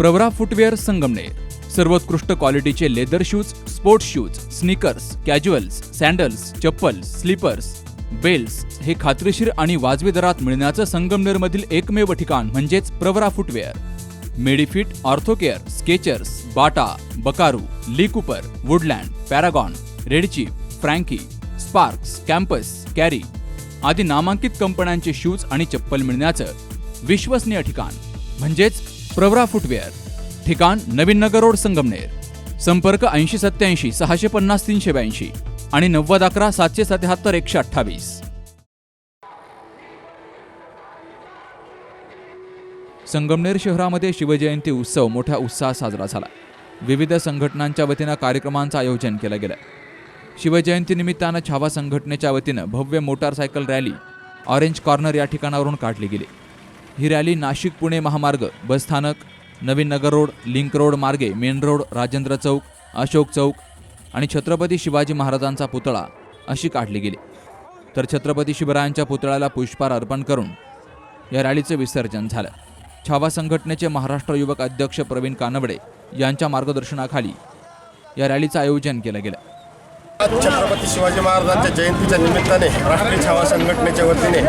Pravara footwear Sangamner सर्वोत्कृष्ट क्वालिटीचे leather shoes, sports shoes, sneakers, casuals, sandals, चप्पल, स्लीपर्स, बेल्ट्स हे खात्रीशीर आणि वाजवी दरात मिळण्याचं संगमनेरमधील एकमेव ठिकाण म्हणजेच Pravara footwear. Medifit, Orthocare, Skechers, Bata, Buckaroo, Lee Cooper, Woodland, Paragon, Red Chief, Franky, Sparx, Campus, Carry आदी नामांकित कंपन्यांचे शूज आणि चप्पल मिळण्याचं विश्वसनीय ठिकाण म्हणजेच प्रवरा फुटवेअर. ठिकाण नवीन नगर रोड संगमनेर. संपर्क 8087 650 382 आणि 9011 777 128. संगमनेर शहरामध्ये शिवजयंती उत्सव मोठ्या उत्साहात साजरा झाला. विविध संघटनांच्या वतीनं कार्यक्रमांचं आयोजन केलं गेलं. शिवजयंती निमित्तानं छावा संघटनेच्या वतीनं भव्य मोटारसायकल रॅली ऑरेंज कॉर्नर या ठिकाणावरून काढली गेली. ही रॅली नाशिक पुणे महामार्ग, बसस्थानक, नवीन नगर रोड, लिंक रोड मार्गे मेन रोड, राजेंद्र चौक, अशोक चौक आणि छत्रपती शिवाजी महाराजांचा पुतळा अशी काढली गेली. तर छत्रपती शिवरायांच्या पुतळ्याला पुष्पहार अर्पण करून या रॅलीचं विसर्जन झालं. छावा संघटनेचे महाराष्ट्र युवक अध्यक्ष प्रवीण कानवडे यांच्या मार्गदर्शनाखाली या रॅलीचं आयोजन केलं गेलं. छत्रपती शिवाजी महाराजांच्या जयंतीच्या निमित्ताने राष्ट्रीय छावा संघटनेच्या वतीने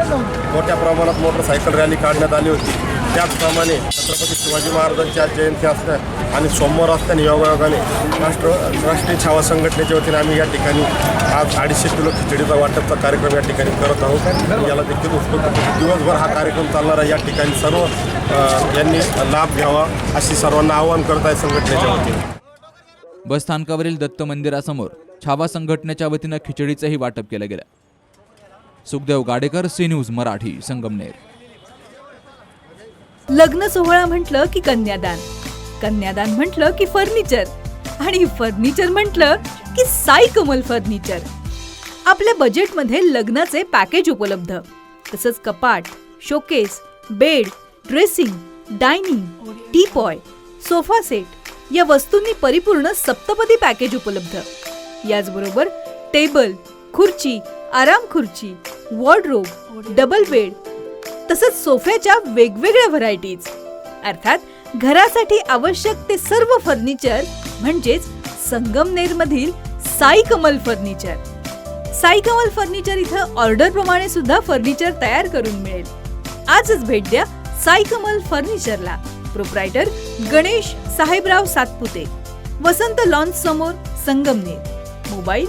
मोठ्या प्रमाणात मोटरसायकल रॅली काढण्यात आली होती. त्याचप्रमाणे छत्रपती शिवाजी महाराजांची आज जयंती असते आणि सोमवार असताना योगायोगाने राष्ट्रीय छावा संघटनेच्या वतीने आम्ही या ठिकाणी आज 250 किलो खिचडीचा वाटपचा कार्यक्रम या ठिकाणी करत आहोत. याला देखील उत्स्फूर्त दिवसभर हा कार्यक्रम चालणार आहे. या ठिकाणी सर्व यांनी लाभ घ्यावा अशी सर्वांना आवाहन करत आहे संघटनेच्या वतीने. बसस्थानकावरील दत्त मंदिरासमोर छावा संघटनेच्या वतीनं खिचडीचंही वाटप केलं गेलं. Sukhdev Gadekar, C News Marathi, Sangamner. लग्न सोहळा म्हटलं की कन्यादान, कन्यादान म्हटलं की फर्निचर आणि फर्निचर म्हटलं की साई कमल फर्निचर. आपल्या बजेटमध्ये लग्नाचे पॅकेज उपलब्ध, तसंच कपाट, showcase, bed, dressing, dining, teapoy, sofa set या वस्तूंनी परिपूर्ण सप्तपदी पॅकेज उपलब्ध. याचबरोबर टेबल, खुर्ची, आराम खुर्ची, वॉर्डरोब, डबल बेड तसंच सोफ्याच्या वेगवेगळ्या व्हरायटीज. अर्थात घरासाठी आवश्यक ते सर्व फर्निचर म्हणजेच संगमनेरमधील साई कमल फर्निचर. साई कमल फर्निचर इथं ऑर्डर प्रमाणे सुद्धा फर्निचर तयार करून मिळेल. आजच भेट द्या साई कमल फर्निचरला. प्रोप्रायटर गणेश साहेबराव सातपुते, वसंत लॉन्स समोर, संगमनेर. मोबाईल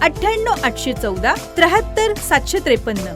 98 814 73 753.